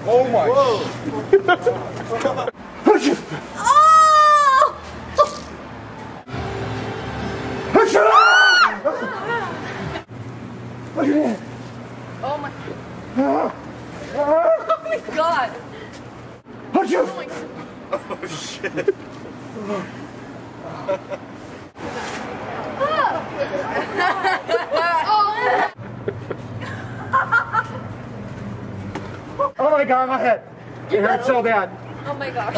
Oh my! Whoa! Oh my! Oh my god! Oh my god! Oh shit! Oh my god, my head! It hurts so bad. Oh my gosh!